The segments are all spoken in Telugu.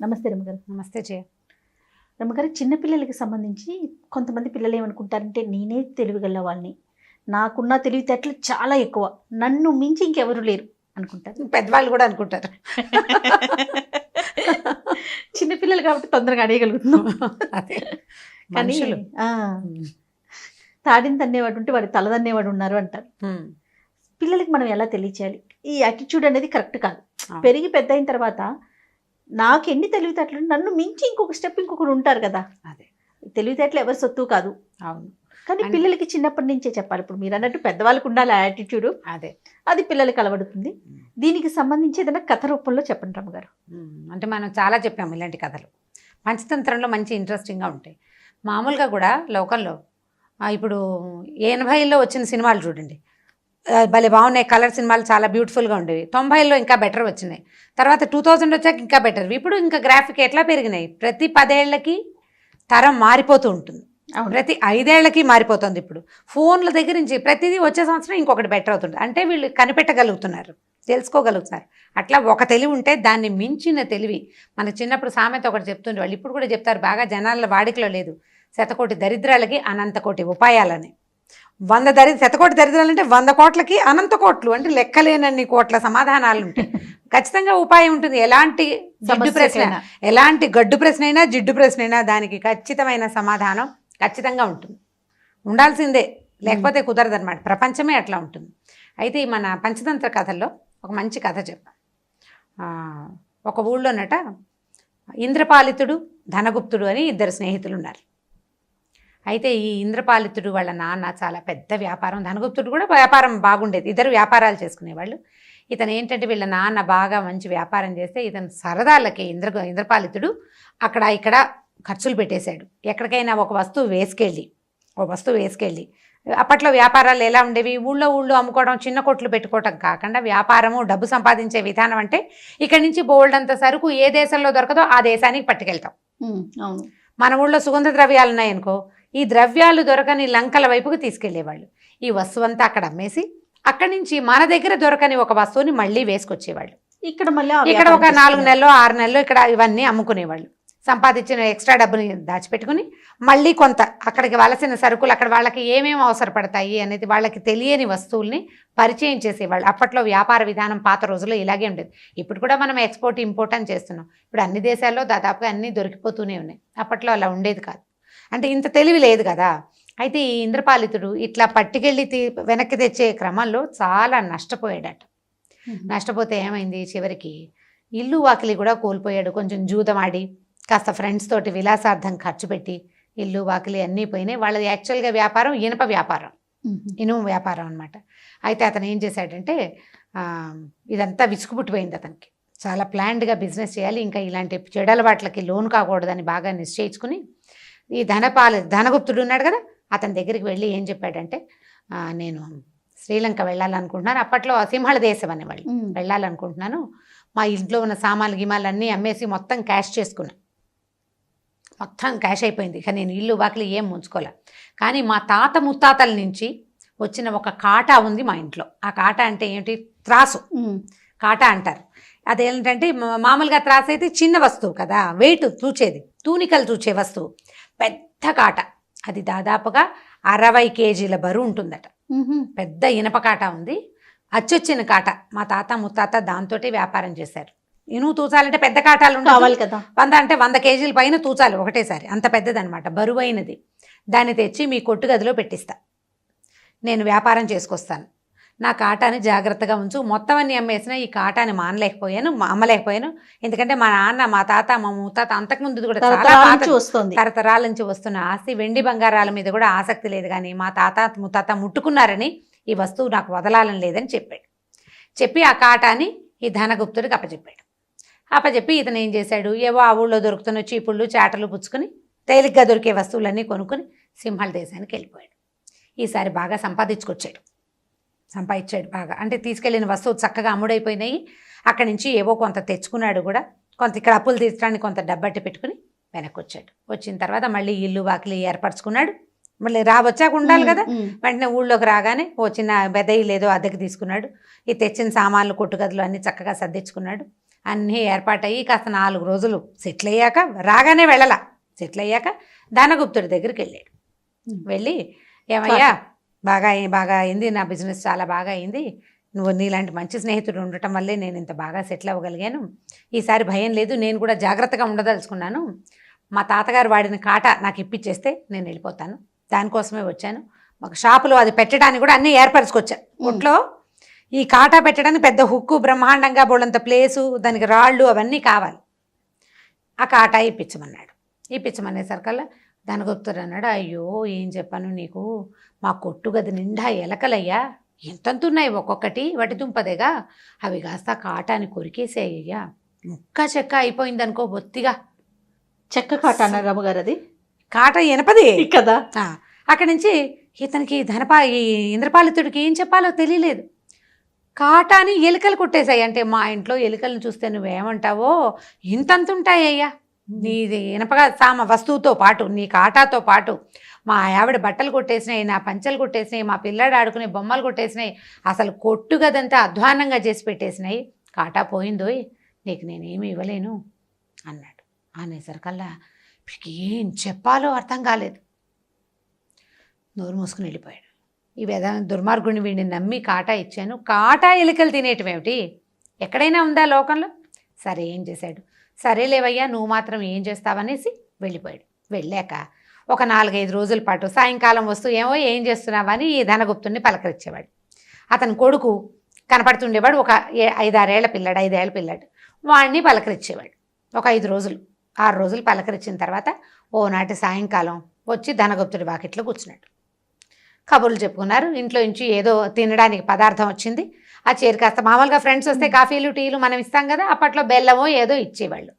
నమస్తే రమ్మగారు. నమస్తే జయ. రమ్మగారు, చిన్నపిల్లలకి సంబంధించి కొంతమంది పిల్లలు ఏమనుకుంటారంటే నేనే తెలివిగల వాళ్ళని, నాకున్న తెలివితేటలు చాలా ఎక్కువ, నన్ను మించి ఇంకెవరు లేరు అనుకుంటారు. పెద్దవాళ్ళు కూడా అనుకుంటారు. చిన్నపిల్లలు కాబట్టి తొందరగా అడగగలుగుతున్నాం. అదే కానీ మనుషులు. తాడిని తన్నేవాడు ఉంటే వాడి తలదన్నేవాడు ఉన్నారు అంటారు. ఉమ్. పిల్లలకి మనం ఎలా తెలియచేయాలి? ఈ యాటిట్యూడ్ అనేది కరెక్ట్ కాదు. అవును. పెరిగి పెద్ద అయిన తర్వాత నాకు ఎన్ని తెలివితేటలు, నన్ను మించి ఇంకొక స్టెప్ ఇంకొకరు ఉంటారు కదా. అదే. తెలివితేటలు ఎవరి సొత్తు కాదు. అవును. కానీ అంటే- పిల్లలకి చిన్నప్పటి నుంచే చెప్పాలి. ఇప్పుడు మీరు అన్నట్టు పెద్దవాళ్ళకు ఉండాలి ఆ యాటిట్యూడ్, అదే. అది పిల్లలకి అలవడుతుంది. దీనికి సంబంధించి ఏదైనా కథ రూపంలో చెప్పండి రమ్మగారు. అంటే మనం చాలా చెప్పాము ఇలాంటి కథలు. పంచతంత్రంలో మంచి ఇంట్రెస్టింగ్గా ఉంటాయి. మామూలుగా కూడా లోకల్లో ఇప్పుడు 80లో వచ్చిన సినిమాలు చూడండి, భలే బాగున్నాయి. కలర్ సినిమాలు చాలా బ్యూటిఫుల్గా ఉండేవి. 90లో ఇంకా బెటర్ వచ్చినాయి. తర్వాత 2000 వచ్చాక ఇంకా బెటర్. ఇప్పుడు ఇంకా గ్రాఫిక్ ఎట్లా పెరిగినాయి. ప్రతి 10 ఏళ్లకి తరం మారిపోతూ ఉంటుంది. అవును. ప్రతి 5 ఏళ్లకి మారిపోతుంది. ఇప్పుడు ఫోన్ల దగ్గర నుంచి ప్రతిదీ వచ్చే సంవత్సరం ఇంకొకటి బెటర్ అవుతుంది. అంటే వీళ్ళు కనిపెట్టగలుగుతున్నారు, తెలుసుకోగలుగుతున్నారు. అట్లా ఒక తెలివి ఉంటే దాన్ని మించిన తెలివి. మన చిన్నప్పుడు సామెత ఒకటి చెప్తుండే వాళ్ళు, ఇప్పుడు కూడా చెప్తారు, బాగా జనాల వాడికలో లేదు. శతకోటి దరిద్రాలకి అనంత కోటి ఉపాయాలని. 100 శతకోటి దరిద్రాలంటే 100 కోట్లకి అనంత కోట్లు, అంటే లెక్కలేనన్ని కోట్ల సమాధానాలు ఉంటాయి. ఖచ్చితంగా ఉపాయం ఉంటుంది. ఎలాంటి జిడ్డు ప్రశ్న, సమస్యకైనా. ఎలాంటి గడ్డు ప్రశ్న అయినా జిడ్డు ప్రశ్న అయినా దానికి ఖచ్చితమైన సమాధానం ఖచ్చితంగా ఉంటుంది. ఉండాల్సిందే, లేకపోతే కుదరదన్నమాట. ప్రపంచమే అట్లా ఉంటుంది. అయితే ఈ మన పంచతంత్ర కథల్లో ఒక మంచి కథ చెప్పాం. ఒక ఊళ్ళోనట ఇంద్రపాలితుడు, ధనగుప్తుడు అని 2 స్నేహితులు ఉన్నారు. అయితే ఈ ఇంద్రపాలితుడు వాళ్ళ నాన్న చాలా పెద్ద వ్యాపారం, ధనగుప్తుడు కూడా వ్యాపారం బాగుండేది. 2 వ్యాపారాలు చేసుకునేవాళ్ళు. ఇతను ఏంటంటే వీళ్ళ నాన్న బాగా మంచి వ్యాపారం చేస్తే ఇతను సరదాలకి ఇంద్రపాలితుడు అక్కడ ఇక్కడ ఖర్చులు పెట్టేశాడు. ఎక్కడికైనా ఒక వస్తువు వేసుకెళ్ళి అప్పట్లో వ్యాపారాలు ఎలా ఉండేవి, ఊళ్ళో అమ్ముకోవడం, చిన్న కొట్లు పెట్టుకోవటం కాకుండా వ్యాపారము, డబ్బు సంపాదించే విధానం అంటే ఇక్కడి నుంచి బోల్డంత సరుకు ఏ దేశంలో దొరకదో ఆ దేశానికి పట్టుకెళ్తాం. అవును. మన ఊళ్ళో సుగంధ ద్రవ్యాలు ఉన్నాయనుకో, ఈ ద్రవ్యాలు దొరకని లంకల వైపుకి తీసుకెళ్లేవాళ్ళు. ఈ వస్తువు అంతా అక్కడ అమ్మేసి అక్కడి నుంచి మన దగ్గర దొరకని ఒక వస్తువుని మళ్ళీ వేసుకొచ్చేవాళ్ళు. ఇక్కడ మళ్ళీ ఆ ఇక్కడ ఒక వ్యాపారం 4 చేసుకునేవారు. నెలలో 6 నెలలో ఇక్కడ ఇవన్నీ అమ్ముకునేవాళ్ళు. సంపాదించిన ఎక్స్ట్రా డబ్బుని దాచిపెట్టుకుని మళ్ళీ కొంత అక్కడికి వలసిన సరుకులు, అక్కడ వాళ్ళకి ఏమేమి అవసరపడతాయి అనేది వాళ్ళకి తెలియని వస్తువుల్ని పరిచయం చేసేవాళ్ళు. అప్పట్లో వ్యాపార విధానం పాత రోజుల్లో ఇలాగే ఉండేది. ఇప్పుడు కూడా మనం ఎక్స్పోర్ట్ ఇంపోర్ట్ అని చేస్తున్నాం. ఇప్పుడు అన్ని దేశాల్లో దాదాపుగా అన్నీ దొరికిపోతూనే ఉన్నాయి. అప్పట్లో అలా ఉండేది కాదు. అంటే ఇంత తెలివి లేదు కదా. అయితే ఈ ఇంద్రపాలితుడు ఇట్లా పట్టుకెళ్ళి వెనక్కి తెచ్చే క్రమంలో చాలా నష్టపోయాడట. నష్టపోతే ఏమైంది, చివరికి ఇల్లు వాకిలి కూడా కోల్పోయాడు. కొంచెం జూదమాడి కాస్త ఫ్రెండ్స్ తోటి విలాసార్థం ఖర్చు పెట్టి ఇల్లు వాకిలి అన్నీ పోయినాయి. వాళ్ళది యాక్చువల్గా వ్యాపారం ఇనుప వ్యాపారం, ఇనుము వ్యాపారం అనమాట. అయితే అతను ఏం చేశాడంటే ఇదంతా విసుగుపుట్టిపోయింది అతనికి. చాలా ప్లాన్డ్గా బిజినెస్ చేయాలి, ఇంకా ఇలాంటి చెడలవాట్లకి లోను కాకూడదని బాగా నిశ్చయించుకుని ఈ ధనగుప్తుడు ఉన్నాడు కదా, అతని దగ్గరికి వెళ్ళి ఏం చెప్పాడంటే, నేను శ్రీలంక వెళ్ళాలనుకుంటున్నాను. అప్పట్లో సింహళ దేశం అనేవాళ్ళు. వెళ్ళాలనుకుంటున్నాను. మా ఇంట్లో ఉన్న సామాన్లు గిమాలు అన్నీ అమ్మేసి మొత్తం క్యాష్ చేసుకున్నా. మొత్తం క్యాష్ అయిపోయింది. ఇక నేను ఇల్లు వాకిలి ఏం ఉంచుకోలే. కానీ మా తాత ముత్తాతల నుంచి వచ్చిన ఒక కాటా ఉంది మా ఇంట్లో. ఆ కాటా అంటే ఏంటి, త్రాసు, కాటా అంటారు. అదేంటంటే మామూలుగా త్రాసు అయితే చిన్న వస్తువు కదా, వెయిట్ తూచేది, తూనికలు తూచే వస్తువు. పెద్ద కాట, అది దాదాపుగా 60 కేజీల బరువు ఉంటుందట. పెద్ద ఇనప కాట ఉంది. అచ్చొచ్చిన కాట. మా తాత ముత్తాత దాంతోటి వ్యాపారం చేశారు. ఇనుము తూచాలంటే పెద్ద కాటాలు కావాలి కదా. 100 కేజీల పైన తూచాలి ఒకటేసారి. అంత పెద్దదనమాట, బరువైనది. దాన్ని తెచ్చి మీ కొట్టు గదిలో పెట్టిస్తా, నేను వ్యాపారం చేసుకొస్తాను. నా కాటాని జాగ్రత్తగా ఉంచు. మొత్తం అన్ని అమ్మేసిన ఈ కాటాని అమ్మలేకపోయాను. ఎందుకంటే మా నాన్న, మా తాత, మా ముత్తాత అంతకుముందు కూడా చాలా తరతరాల నుంచి వస్తున్న ఆస్తి, వెండి బంగారాల మీద కూడా ఆసక్తి లేదు. కానీ మా తాత ముత్తాత ముట్టుకున్నారని ఈ వస్తువు నాకు వదలాలని లేదని చెప్పాడు. చెప్పి ఆ కాటాని ఈ ధనగుప్తుడికి అప్పచెప్పి ఇతను ఏం చేశాడు, ఏవో ఆ ఊళ్ళో దొరుకుతున్న చీపుళ్ళు చాటలు పుచ్చుకొని తేలిగ్గా దొరికే వస్తువులన్నీ కొనుక్కొని సింహళ దేశానికి వెళ్ళిపోయాడు. ఈసారి బాగా సంపాదించాడు బాగా. అంటే తీసుకెళ్ళిన వస్తువు చక్కగా అమ్ముడైపోయినాయి. అక్కడి నుంచి ఏవో కొంత తెచ్చుకున్నాడు కూడా. కొంత ఇక్కడ అప్పులు తీర్చడానికి కొంత డబ్బట్టి పెట్టుకుని వెనక్కి వచ్చాడు. వచ్చిన తర్వాత మళ్ళీ ఇల్లు వాకిలి ఏర్పరచుకున్నాడు. మళ్ళీ వచ్చాక ఉండాలి కదా. వెంటనే ఊళ్ళోకి రాగానే ఓ చిన్న బెదయి లేదో అద్దెకి తీసుకున్నాడు. ఈ తెచ్చిన సామాన్లు కొట్టుగదులు అన్నీ చక్కగా సర్దించుకున్నాడు. అన్నీ ఏర్పాటయ్యి కాస్త 4 రోజులు సెటిల్ అయ్యాక రాగానే వెళ్ళాల. సెటిల్ అయ్యాక ధనగుప్తుడి దగ్గరికి వెళ్ళాడు. వెళ్ళి ఏమయ్యా బాగా అయింది, నా బిజినెస్ చాలా బాగా అయింది, నువ్వు నీలాంటి మంచి స్నేహితుడు ఉండటం వల్లే నేను ఇంత బాగా సెటిల్ అవ్వగలిగాను, ఈసారి భయం లేదు, నేను కూడా జాగ్రత్తగా ఉండదలుచుకున్నాను, మా తాతగారు వాడిన కాటా నాకు ఇప్పించేస్తే నేను వెళ్ళిపోతాను, దానికోసమే వచ్చాను, మాకు షాపులో అది పెట్టడానికి కూడా అన్నీ ఏర్పరచుకొచ్చాను. ఒట్లో ఈ కాటా పెట్టడానికి పెద్ద హుక్కు, బ్రహ్మాండంగా బోళ్ళంత ప్లేసు, దానికి రాళ్ళు అవన్నీ కావాలి, ఆ కాటా ఇప్పించమన్నాడు. ఇప్పించమనేసరికల్లా ధనగుప్తుడు అన్నాడు, అయ్యో ఏం చెప్పాను నీకు, మా కొట్టు గది నిండా ఎలకలయ్యా, ఎంతంతున్నాయి ఒక్కొక్కటి, వాటి దుంపదేగా, అవి కాస్త కాటాని కొరికేసేయ్యా, ముక్క చెక్క అయిపోయింది అనుకో బొత్తిగా. చెక్క కాట అన్నారు అమ్మగారు, అది కాట ఎనపది కదా. అక్కడి నుంచి ఇతనికి ఈ ఇంద్రపాలితుడికి ఏం చెప్పాలో తెలియలేదు. కాటాని ఎలుకలు కొట్టేశాయి. అంటే మా ఇంట్లో ఎలుకలను చూస్తే నువ్వేమంటావో ఇంతంతుంటాయ్యా, నీది ఇనపగా వస్తువుతో పాటు నీ కాటాతో పాటు మా ఆవిడ బట్టలు కొట్టేసినాయి, నా పంచలు కొట్టేసినాయి, మా పిల్లాడు ఆడుకునే బొమ్మలు కొట్టేసినాయి, అసలు కొట్టుగదంతా అధ్వానంగా చేసి పెట్టేసినాయి, కాటా పోయిందోయ్, నీకు నేనేమి ఇవ్వలేను అన్నాడు. అనేసరికల్లా ఏం చెప్పాలో అర్థం కాలేదు, నోరు మూసుకుని వెళ్ళిపోయాడు. ఈ దుర్మార్గుడిని వీడిని నమ్మి కాటా ఇచ్చాను, కాటా ఎలుకలు తినేయటమేమిటి, ఎక్కడైనా ఉందా లోకంలో? సరే ఏం చేశాడు, సరేలేవయ్యా నువ్వు మాత్రం ఏం చేస్తావనేసి వెళ్ళిపోయాడు. వెళ్ళాక ఒక 4-5 రోజుల పాటు సాయంకాలం వస్తూ ఏం చేస్తున్నావని ఈ ధనగుప్తుడిని పలకరించేవాడు. అతని కొడుకు కనపడుతుండేవాడు, ఒక 5-6 ఏళ్ల పిల్లాడు, వాడిని పలకరించేవాడు. ఒక 5-6 రోజులు పలకరించిన తర్వాత ఓనాటి సాయంకాలం వచ్చి ధనగుప్తుడి వాకిట్లో కూర్చున్నాడు. కబుర్లు చెప్పుకున్నారు. ఇంట్లో నుంచి ఏదో తినడానికి పదార్థం వచ్చింది. ఆ చీర కాస్త మామూలుగా ఫ్రెండ్స్ వస్తే కాఫీలు టీలు మనం ఇస్తాం కదా, అప్పట్లో బెల్లమో ఏదో ఇచ్చేవాళ్ళు.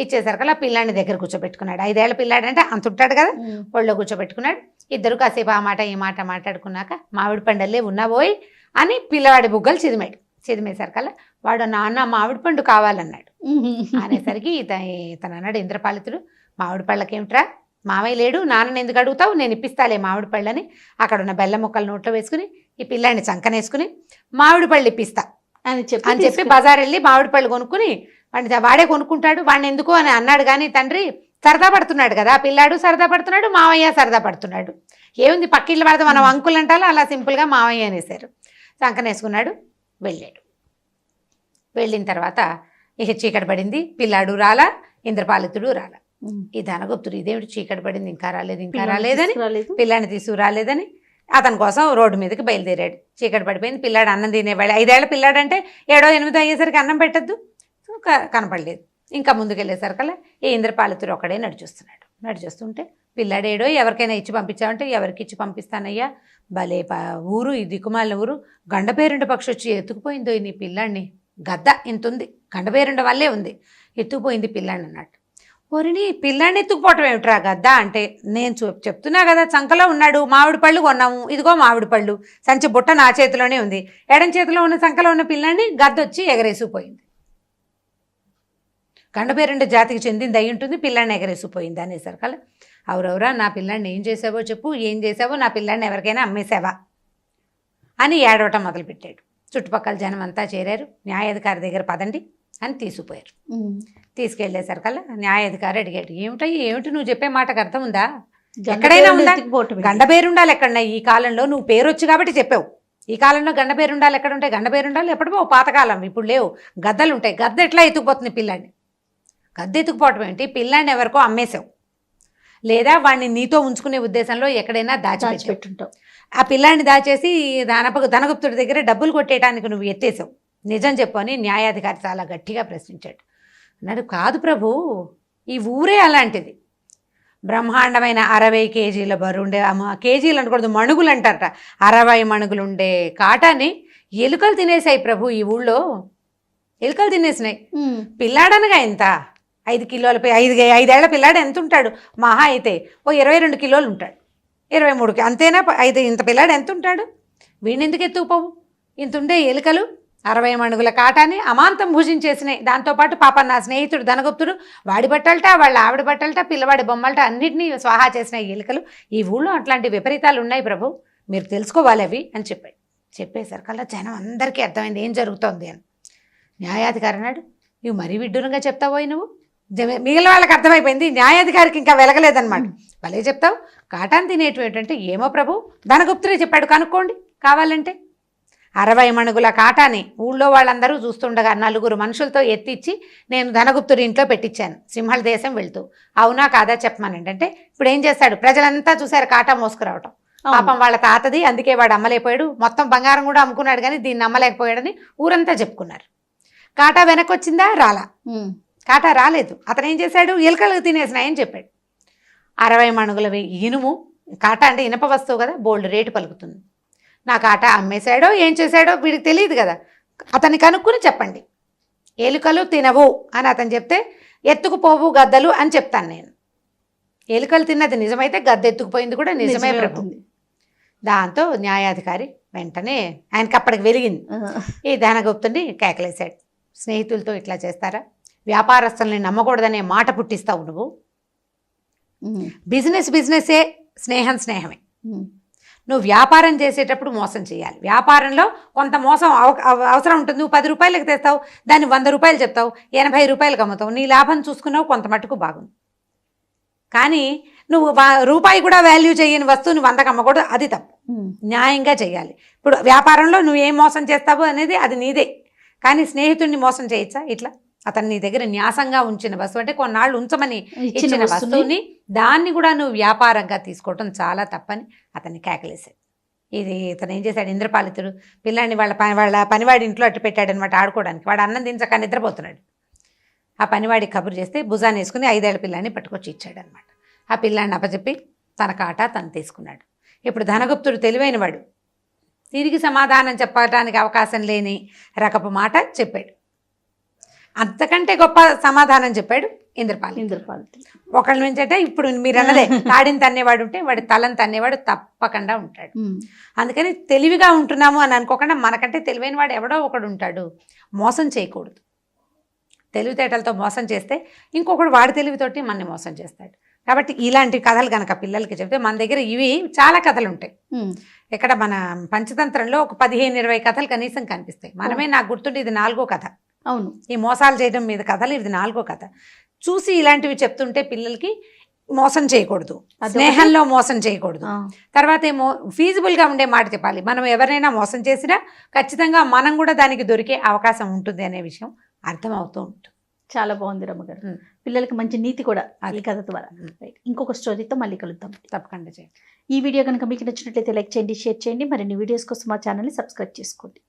ఇచ్చేసరికి ఆ పిల్లాడిని దగ్గర కూర్చోబెట్టుకున్నాడు. 5 ఏళ్ల పిల్లాడు అంటే అంత ఉంటాడు కదా, ఒళ్ళో కూర్చోబెట్టుకున్నాడు. ఇద్దరు కాసేపు ఆ మాట ఈ మాట మాట్లాడుకున్నాక మామిడి పండల్లే ఉన్నావోయ్ అని పిల్లవాడి బుగ్గలు చిదిమేసరికల్లా వాడు నాన్న మామిడి పండు కావాలన్నాడు. అనేసరికి ఇతను అన్నాడు ఇంద్రపాలితుడు, మామిడి పళ్ళకేమిట్రా, మామయ్య లేడు, నాన్నని ఎందుకు అడుగుతావు, నేను ఇప్పిస్తాలే మామిడి పళ్ళని. అక్కడ ఉన్న బెల్లం ముక్కలు నోట్లో వేసుకుని ఈ పిల్లాడిని చంకనేసుకుని మామిడి పళ్ళు ఇప్పిస్తా అని చెప్పి బజార్ వెళ్ళి మామిడి పళ్ళు కొనుక్కుని వాడే కొనుక్కుంటాడు, వాడిని ఎందుకు అని అన్నాడు. కానీ తండ్రి సరదా పడుతున్నాడు కదా, పిల్లాడు సరదా పడుతున్నాడు, మామయ్య సరదా పడుతున్నాడు, ఏముంది పక్కిళ్ళు పడితే మనం అంకులు అంటాలో అలా సింపుల్గా మామయ్య అనేసారు. చంకనేసుకున్నాడు, వెళ్ళాడు. వెళ్ళిన తర్వాత ఇక చీకటి పడింది, పిల్లాడు రాలా, ఇంద్రపాలితుడు రాలా. ఈ ధనగుప్తుడు ఇదేమిటి చీకటి పడింది ఇంకా రాలేదని పిల్లాడిని తీసుకురాలేదని అతని కోసం రోడ్డు మీదకి బయలుదేరాడు. చీకటి పడిపోయింది, పిల్లాడు అన్నం తినేవాడు. 5 ఏళ్ల పిల్లాడు అంటే 7-8 అయ్యేసరికి అన్నం పెట్టద్దు, కనపడలేదు. ఇంకా ముందుకెళ్ళేసరికల్లా ఈ ఇంద్రపాలితుడు ఒక్కడే నడిచొస్తుంటే పిల్లాడేడో ఎవరికైనా ఇచ్చి పంపించామంటే ఎవరికి ఇచ్చి పంపిస్తానయ్యా, భలే ఊరు, ఈ దిక్కుమాలిన ఊరు, గండపేరుండ పక్షి వచ్చి ఎత్తుకుపోయిందో నీ పిల్లాడిని, గద్ద ఇంతుంది, గండపేరుండ వల్లే ఉంది, ఎత్తుకుపోయింది పిల్లాడిని అన్నట్టు. ఒరిని పిల్లాడిని ఎత్తుకుపోవటం ఏమిట్రా గద్ద అంటే, నేను చెప్తున్నా కదా చంకలో ఉన్నాడు, మామిడి పళ్ళు కొన్నాము, ఇదిగో మామిడి పళ్ళు, సంచి బుట్ట నా చేతిలోనే ఉంది, ఎడం చేతిలో ఉన్న సంకలో ఉన్న పిల్లాడిని గద్దొచ్చి ఎగరేసిపోయింది, గండపేరుండ జాతికి చెందింది అయి ఉంటుంది, పిల్లాడిని ఎగరేసిపోయింది అనేసరికల్లా అవురవురా నా పిల్లాడిని ఏం చేసావో చెప్పు, ఏం చేసావో, నా పిల్లాడిని ఎవరికైనా అమ్మేసావా అని ఏడవటం మొదలుపెట్టాడు. చుట్టుపక్కల జనం అంతా చేరారు. న్యాయాధికారి దగ్గర పదండి అని తీసుకుపోయారు. తీసుకెళ్లేసరికల్లా న్యాయాధికారి అడిగాడు, ఏమిటి నువ్వు చెప్పే మాటకు అర్థం ఉందా, ఎక్కడైనా ఉందా, గండపేరుండాలి ఎక్కడన్నా, ఈ కాలంలో నువ్వు పేరు వచ్చి కాబట్టి చెప్పావు, ఈ కాలంలో గండపేరుండాలి ఎక్కడ ఉంటాయి, గండపేరుండాలి ఎప్పుడో పాతకాలం, ఇప్పుడు లేవు, గద్దలు ఉంటాయి, గద్ద ఎట్లా ఎత్తుకుపోతుంది పిల్లాడిని, గద్ద ఎత్తుకుపోవటం ఏంటి, పిల్లాడిని ఎవరికో అమ్మేశావు, లేదా వాడిని నీతో ఉంచుకునే ఉద్దేశంలో ఎక్కడైనా దాచిపెట్టుంటావు, ఆ పిల్లాడిని దాచేసి ధనగుప్తుడి దగ్గర డబ్బులు కొట్టేయడానికి నువ్వు ఎత్తేసావు, నిజం చెప్పు అని న్యాయాధికారి చాలా గట్టిగా ప్రశ్నించాడు. అన్నాడు, కాదు ప్రభు, ఈ ఊరే అలాంటిది, బ్రహ్మాండమైన 60 కేజీల బరువుండే, కేజీలు అనకూడదు మణుగులు అంటారట, 60 మణుగులుండే కాటాని ఎలుకలు తినేసాయి ప్రభు, ఈ ఊళ్ళో ఎలుకలు తినేసినాయి. పిల్లాడనగా ఎంత, 5 కిలోల 5 ఏళ్ల పిల్లాడు ఎంత ఉంటాడు, మహా అయితే ఓ 22 కిలోలు ఉంటాడు, 23 అంతేనా, ఇంత పిల్లాడు ఎంత ఉంటాడు, వీడిని ఎందుకు ఎత్తుకుపోవు, ఇంత ఉండే ఎలుకలు 60 మణుగుల కాటాన్ని అమాంతం భుజించేసినాయి. దాంతోపాటు పాప నా స్నేహితుడు ధనగుప్తుడు వాడి బట్టలట, వాళ్ళ ఆవిడ బట్టలట, పిల్లవాడి బొమ్మలట అన్నింటినీ స్వాహా చేసిన ఎలుకలు, ఈ ఊళ్ళో అట్లాంటి విపరీతాలు ఉన్నాయి ప్రభు, మీరు తెలుసుకోవాలి అవి అని చెప్పాడు. చెప్పేసరికల్లా జనం అందరికీ అర్థమైంది ఏం జరుగుతోంది అని. న్యాయాధికారి అన్నాడు, ఇవి మరీ విడ్డూరంగా చెప్తావో నువ్వు. మిగిలిన వాళ్ళకి అర్థమైపోయింది, న్యాయాధికారికి ఇంకా వెలగలేదన్నమాట. భలే చెప్తావు. కాటాన్ని తినేటివి ఏంటంటే, ఏమో ప్రభు ధనగుప్తుడే చెప్పాడు, కనుక్కోండి కావాలంటే. 60 మణుగుల కాటాని ఊళ్ళో వాళ్ళందరూ చూస్తుండగా 4 మనుషులతో ఎత్తిచ్చి నేను ధనగుప్తుడి ఇంట్లో పెట్టించాను సింహళ దేశం వెళ్తూ. అవునా కాదా చెప్పమనండి అంటే, ఇప్పుడు ఏం చేస్తాడు, ప్రజలంతా చూశారు కాటా మోసుకురావటం. పాపం వాళ్ళ తాతది, అందుకే వాడు అమ్మలేకపోయాడు. మొత్తం బంగారం కూడా అమ్ముకున్నాడు కానీ దీన్ని అమ్మలేకపోయాడని ఊరంతా చెప్పుకున్నారు. కాటా వెనక్కి వచ్చిందా? రాలా. కాటా రాలేదు. అతను ఏం చేశాడు, ఎలుకలు తినేసినాయని చెప్పాడు. 60 మణుగుల ఇనుము, కాటా అంటే ఇనప వస్తువు కదా, బోల్డ్ రేటు పలుకుతుంది. నా కాటా అమ్మేశాడో ఏం చేశాడో వీడికి తెలియదు కదా, అతన్ని కనుక్కుని చెప్పండి. ఎలుకలు తినవు అని అతను చెప్తే, ఎత్తుకుపోవు గద్దలు అని చెప్తాను నేను. ఎలుకలు తిన్నది నిజమైతే గద్ద ఎత్తుకుపోయింది కూడా నిజమే ప్రభు. దాంతో న్యాయాధికారి వెంటనే ఆయనకి అప్పటికి వెలిగింది. ఈ ధనగుప్తుని కేకలేశాడు. స్నేహితులతో ఇట్లా చేస్తారా? వ్యాపారస్తుల్ని నమ్మకూడదనే మాట పుట్టిస్తావు నువ్వు. బిజినెస్సే, స్నేహం స్నేహమే. నువ్వు వ్యాపారం చేసేటప్పుడు మోసం చేయాలి. వ్యాపారంలో కొంత మోసం అవసరం ఉంటుంది. నువ్వు 10 రూపాయలకి తెస్తావు, దాన్ని 100 రూపాయలు చెప్తావు, 80 రూపాయలకి అమ్ముతావు, నీ లాభం చూసుకున్నావు, కొంత మటుకు బాగుంది. కానీ నువ్వు రూపాయి కూడా వాల్యూ చేయని వస్తువుని 100కి అమ్మకూడదు, అది తప్పు. న్యాయంగా చేయాలి. ఇప్పుడు వ్యాపారంలో నువ్వు ఏం మోసం చేస్తావు అనేది అది నీదే. కానీ స్నేహితుడిని మోసం చేయొచ్చా ఇట్లా? అతను నీ దగ్గర న్యాసంగా ఉంచిన వస్తువు, అంటే కొన్నాళ్ళు ఉంచమని ఇచ్చిన వస్తువుని, దాన్ని కూడా నువ్వు వ్యాపారంగా తీసుకోవటం చాలా తప్పని అతన్ని కేకలేశాడు. ఇతను ఏం చేశాడు, ఇంద్రపాలితుడు పిల్లాన్ని వాళ్ళ పనివాడి ఇంట్లో అట్టు పెట్టాడనమాట ఆడుకోవడానికి. వాడు అన్నం తినక నిద్రపోతున్నాడు. ఆ పనివాడి కబురు చేస్తే భుజాన్ని వేసుకుని 5 ఏళ్ల పిల్లాన్ని పట్టుకొచ్చి ఇచ్చాడనమాట. ఆ పిల్లాన్ని అప్పచెప్పి తన కాటా తను తీసుకున్నాడు. ఇప్పుడు ధనగుప్తుడు తెలివైనవాడు, తిరిగి సమాధానం చెప్పడానికి అవకాశం లేని రకపు మాట చెప్పాడు. అంతకంటే గొప్ప సమాధానం చెప్పాడు ఇంద్రపాలితుడు. ఒకళ్ళ నుంచి అంటే, ఇప్పుడు మీరు అన్నదే, తాడిని తన్నేవాడు ఉంటే వాడి తలని తన్నేవాడు తప్పకుండా ఉంటాడు. అందుకని తెలివిగా ఉంటున్నాము అని అనుకోకుండా, మనకంటే తెలివైన వాడు ఎవడో ఒకడు ఉంటాడు. మోసం చేయకూడదు. తెలివితేటలతో మోసం చేస్తే ఇంకొకడు వాడి తెలివితోటి మనని మోసం చేస్తాడు. కాబట్టి ఇలాంటి కథలు కనుక పిల్లలకి చెప్తే, మన దగ్గర ఇవి చాలా కథలు ఉంటాయి. ఇక్కడ మన పంచతంత్రంలో ఒక 15-20 కథలు కనీసం కనిపిస్తాయి. మనమే, నాకు గుర్తుండి ఇది 4వ కథ. అవును, ఈ మోసాలు చేయడం మీద కథలు ఇది 4వ కథ. చూసి ఇలాంటివి చెప్తుంటే పిల్లలకి మోసం చేయకూడదు, స్నేహంలో మోసం చేయకూడదు. తర్వాత ఏమో ఫీజిబుల్గా ఉండే మాట చెప్పాలి. మనం ఎవరైనా మోసం చేసినా ఖచ్చితంగా మనం కూడా దానికి దొరికే అవకాశం ఉంటుంది అనే విషయం అర్థమవుతూ ఉంటుంది. చాలా బాగుంది రమ్మగారు. పిల్లలకి మంచి నీతి కూడా ఈ కథ ద్వారా. ఇంకొక స్టోరీతో మళ్ళీ కలుద్దాం. తప్పకుండా చేయండి. ఈ వీడియో కనుక మీకు నచ్చినట్లయితే లైక్ చేయండి, షేర్ చేయండి. మరిన్ని వీడియోస్ కోసం మా ఛానల్ని సబ్స్క్రైబ్ చేసుకోండి.